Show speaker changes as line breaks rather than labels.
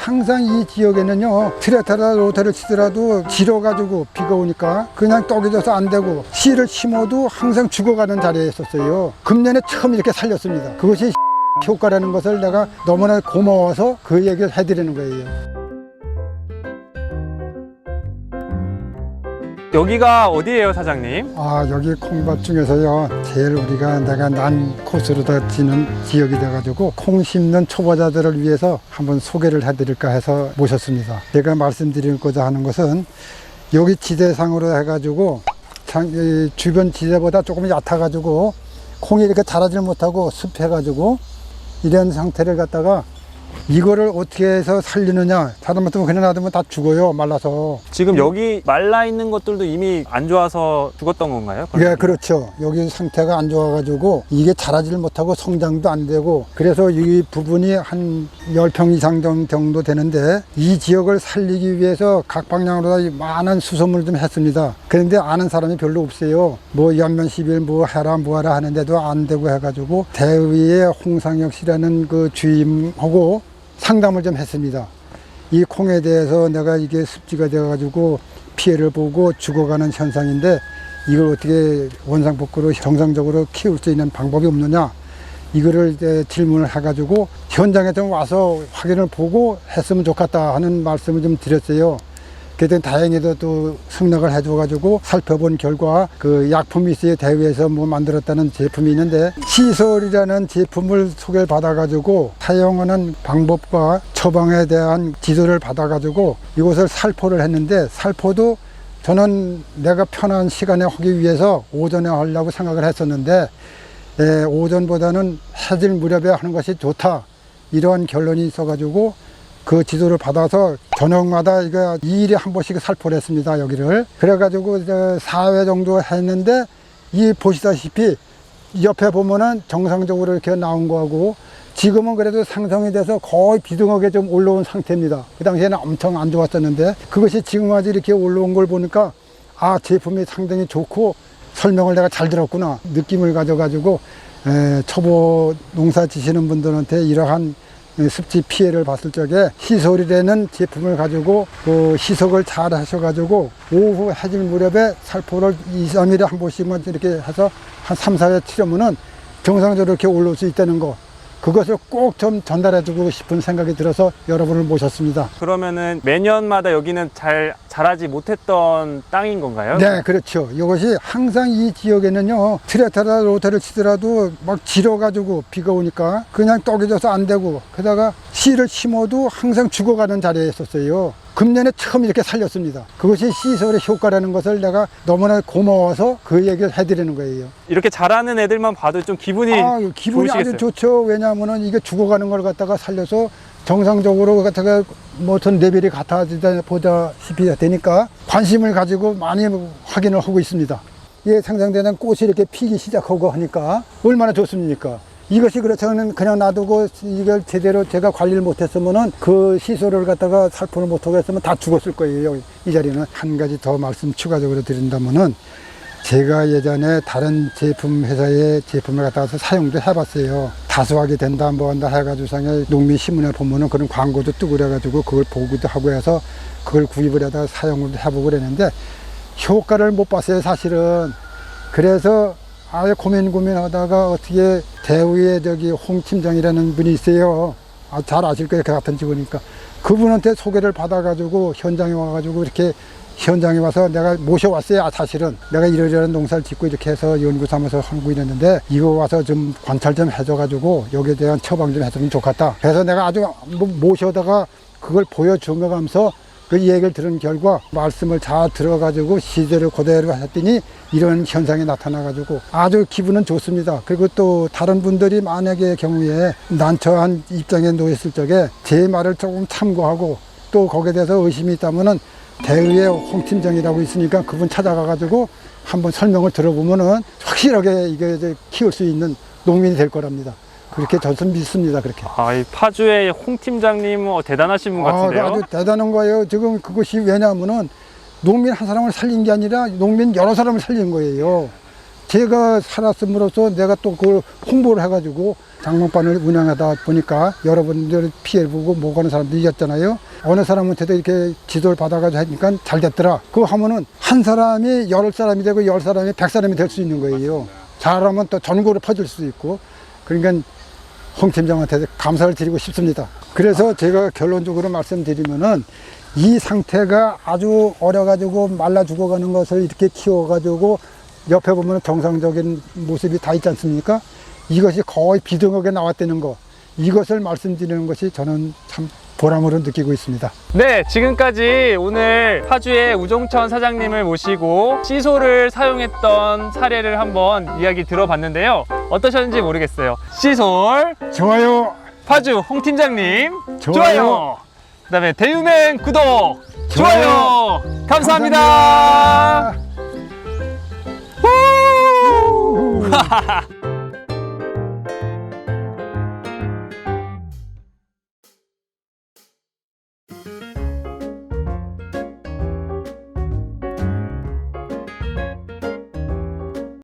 항상 이 지역에는요, 트랙터나 로터를 치더라도 지려가지고 비가 오니까 그냥 떡이 져서 안 되고, 씨를 심어도 항상 죽어가는 자리에 있었어요. 금년에 처음 이렇게 살렸습니다. 그것이 효과라는 것을 내가 너무나 고마워서 그 얘기를 해드리는 거예요.
여기가 어디예요, 사장님?
여기 콩밭 중에서요, 제일 내가 난 코스로 다 지는 지역이 돼가지고 콩 심는 초보자들을 위해서 한번 소개를 해드릴까 해서 모셨습니다. 제가 말씀드리고자 하는 것은 여기 지대상으로 해가지고 주변 지대보다 조금 얕아가지고 콩이 이렇게 자라질 못하고 습해가지고 이런 상태를 갖다가 이거를 어떻게 해서 살리느냐. 다른 것도 그냥 놔두면 다 죽어요, 말라서.
지금 여기 말라 있는 것들도 이미 안 좋아서 죽었던 건가요?
예, 그렇죠. 여기 상태가 안 좋아가지고 이게 자라질 못하고 성장도 안 되고, 그래서 이 부분이 한 10평 이상 정도 되는데, 이 지역을 살리기 위해서 각 방향으로 다 많은 수소문을 좀 했습니다. 그런데 아는 사람이 별로 없어요. 뭐 연면 10일 뭐 해라 뭐하라 하는데도 안 되고 해가지고 대위의 홍상혁 씨라는 그 주임하고 상담을 좀 했습니다. 이 콩에 대해서 내가 이게 습지가 되어가지고 피해를 보고 죽어가는 현상인데, 이걸 어떻게 원상복구로 정상적으로 키울 수 있는 방법이 없느냐, 이거를 이제 질문을 해가지고 현장에 좀 와서 확인을 보고 했으면 좋겠다 하는 말씀을 좀 드렸어요. 그랬더니 다행히도 또 승낙을 해줘가지고 살펴본 결과 그 약품이 있어요. 대회에서 뭐 만들었다는 제품이 있는데, 시솔이라는 제품을 소개를 받아가지고 사용하는 방법과 처방에 대한 지도를 받아가지고 이것을 살포를 했는데, 살포도 저는 내가 편한 시간에 하기 위해서 오전에 하려고 생각을 했었는데, 오전보다는 해질 무렵에 하는 것이 좋다, 이러한 결론이 있어가지고 그 지도를 받아서 저녁마다 이거 2일에 한 번씩 살포를 했습니다, 여기를. 그래가지고 이제 4회 정도 했는데, 이 보시다시피 옆에 보면은 정상적으로 이렇게 나온 거하고, 지금은 그래도 상성이 돼서 거의 비등하게 좀 올라온 상태입니다. 그 당시에는 엄청 안 좋았었는데, 그것이 지금까지 이렇게 올라온 걸 보니까 제품이 상당히 좋고 설명을 내가 잘 들었구나 느낌을 가져가지고, 초보 농사 지시는 분들한테 이러한 습지 피해를 봤을 적에 시솔이라는 제품을 가지고 그 희석을 잘 하셔가지고 오후 해질 무렵에 살포를 2, 3일에 한 번씩만 이렇게 해서 한 3, 4회 치려면은 정상적으로 이렇게 올라올 수 있다는 거, 그것을 꼭 좀 전달해주고 싶은 생각이 들어서 여러분을 모셨습니다.
그러면은 매년마다 여기는 잘 자라지 못했던 땅인 건가요?
네, 그렇죠. 이것이 항상 이 지역에는요, 트랙터나 로터를 치더라도 막 지려가지고 비가 오니까 그냥 떡이 져서 안 되고, 게다가 씨를 심어도 항상 죽어가는 자리에 있었어요. 금년에 처음 이렇게 살렸습니다. 그것이 시설의 효과라는 것을 내가 너무나 고마워서 그 얘기를 해드리는 거예요.
이렇게 자라는 애들만 봐도 좀 기분이
기분이
좋으시겠어요?
아주 좋죠. 왜냐하면은 이게 죽어가는 걸 갖다가 살려서 정상적으로 갖다가 전 레벨이 같아지다 보다시피 되니까 관심을 가지고 많이 확인을 하고 있습니다. 이게 생산되는 꽃이 이렇게 피기 시작하고 하니까 얼마나 좋습니까? 이것이 그렇다면 그냥 놔두고 이걸 제대로 제가 관리를 못했으면은 그 시설을 갖다가 살포를 못하고 했으면 다 죽었을 거예요. 이 자리는. 한 가지 더 말씀 추가적으로 드린다면은, 제가 예전에 다른 제품 회사의 제품을 갖다가 사용도 해봤어요. 다수하게 된다 뭐 한다 해가지고 농민 신문에 보면은 그런 광고도 뜨고 그래가지고 그걸 보기도 하고 해서 그걸 구입을 해다가 사용을 해보고 그랬는데 효과를 못 봤어요, 사실은. 그래서 아예 고민하다가 어떻게 대우의 홍 팀장이라는 분이 있어요. 잘 아실 거예요, 그 같은 직원이니까. 그분한테 소개를 받아가지고 현장에 와가지고 이렇게 현장에 와서 내가 모셔왔어요. 사실은 내가 이러이러한 농사를 짓고 이렇게 해서 연구 삼아서 하고 있는데, 이거 와서 좀 관찰 좀 해줘가지고 여기에 대한 처방 좀 해주면 좋겠다. 그래서 내가 아주 모셔다가 그걸 보여주면서 그 얘기를 들은 결과 말씀을 잘 들어가지고 시대를 그대로 했더니 이런 현상이 나타나가지고 아주 기분은 좋습니다. 그리고 또 다른 분들이 만약에 경우에 난처한 입장에 놓였을 적에 제 말을 조금 참고하고 또 거기에 대해서 의심이 있다면은 대의의 홍 팀장이라고 있으니까 그분 찾아가가지고 한번 설명을 들어보면은 확실하게 이게 이제 키울 수 있는 농민이 될 거랍니다. 그렇게 저는 믿습니다. 그렇게.
이 파주의 홍 팀장님 대단하신 분 같은데요?
아주 대단한 거예요. 지금 그것이 왜냐하면은 농민 한 사람을 살린 게 아니라 농민 여러 사람을 살린 거예요. 제가 살았음으로써 내가 또 그걸 홍보를 해가지고 장롱반을 운영하다 보니까 여러분들 피해를 보고 못 가는 사람들이 있었잖아요. 어느 사람한테도 이렇게 지도를 받아가지고 하니까 잘 됐더라. 그거 하면은 한 사람이 10사람이 되고 10사람이 100사람이 될 수 있는 거예요. 잘하면 또 전국으로 퍼질 수도 있고. 그러니까 홍 팀장한테 감사를 드리고 싶습니다. 그래서 제가 결론적으로 말씀드리면은 이 상태가 아주 어려가지고 말라 죽어가는 것을 이렇게 키워가지고 옆에 보면 정상적인 모습이 다 있지 않습니까? 이것이 거의 비등하게 나왔다는 거, 이것을 말씀드리는 것이 저는 참 보람으로 느끼고 있습니다.
네, 지금까지 오늘 파주의 우종천 사장님을 모시고 시솔을 사용했던 사례를 한번 이야기 들어봤는데요. 어떠셨는지 모르겠어요. 시솔
좋아요.
파주 홍 팀장님
좋아요.
그다음에 대유맨 구독
좋아요.
감사합니다. 후!